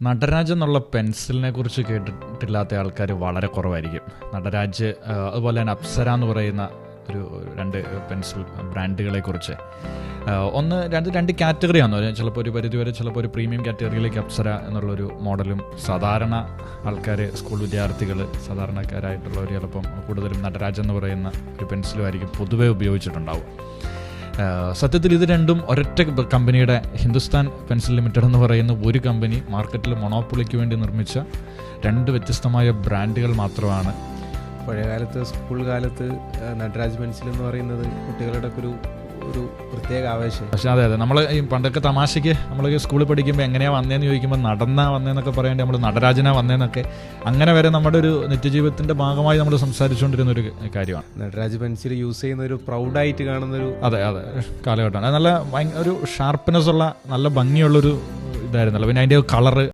നടരാജ് എന്നുള്ള പെൻസിലിനെ കുറിച്ച് കേട്ടിട്ടില്ലാത്ത ആൾക്കാർ വളരെ കുറവായിരിക്കും. നടരാജ് അതുപോലെ തന്നെ അപ്സര എന്ന് പറയുന്ന രണ്ട് പെൻസിൽ ബ്രാൻഡുകളെ കുറിച്ച് രണ്ട് കാറ്റഗറിയാണോ, ചിലപ്പോൾ ഒരു പരിധിവരെ ചിലപ്പോൾ ഒരു പ്രീമിയം കാറ്റഗറിയിലേക്ക് അപ്സര എന്നുള്ളൊരു മോഡലും സാധാരണ ആൾക്കാർ സ്കൂൾ വിദ്യാർത്ഥികൾ സാധാരണക്കാരായിട്ടുള്ളവർ ചിലപ്പം കൂടുതലും നടരാജ് എന്ന് പറയുന്ന ഒരു പെൻസിലുമായിരിക്കും പൊതുവെ ഉപയോഗിച്ചിട്ടുണ്ടാവും. സത്യത്തിൽ ഇത് രണ്ടും ഒരൊറ്റ കമ്പനിയുടെ ഹിന്ദുസ്ഥാൻ പെൻസിൽ ലിമിറ്റഡ് എന്ന് പറയുന്ന ഒരു കമ്പനി മാർക്കറ്റിൽ മൊണോപ്പൊളിക്ക് വേണ്ടി നിർമ്മിച്ച രണ്ട് വ്യത്യസ്തമായ ബ്രാൻഡുകൾ മാത്രമാണ്. പഴയകാലത്ത് സ്കൂൾ കാലത്ത് നടരാജ് പെൻസിൽ എന്ന് പറയുന്നത് കുട്ടികളുടെ ഒരു പ്രത്യേക ആവേശം. പക്ഷേ അതെ നമ്മൾ ഈ പണ്ടൊക്കെ തമാശയ്ക്ക് നമ്മൾ സ്കൂളിൽ പഠിക്കുമ്പോൾ എങ്ങനെയാണ് വന്നതെന്ന് ചോദിക്കുമ്പോൾ നടന്നാ വന്നതെന്നൊക്കെ പറയേണ്ടി നമ്മൾ നടരാജനാ വന്നതെന്നൊക്കെ അങ്ങനെ വരെ നമ്മുടെ ഒരു നിത്യജീവിതത്തിൻ്റെ ഭാഗമായി നമ്മൾ സംസാരിച്ചുകൊണ്ടിരുന്ന ഒരു കാര്യമാണ്. നടരാജ് പെൻസിൽ യൂസ് ചെയ്യുന്ന ഒരു പ്രൗഡായിട്ട് കാണുന്നൊരു അതെ കാലഘട്ടമാണ്. അത് നല്ല ഒരു ഷാർപ്പ്നെസ് ഉള്ള നല്ല ഭംഗിയുള്ളൊരു ഇതായിരുന്നല്ലോ. പിന്നെ അതിൻ്റെ കളറ്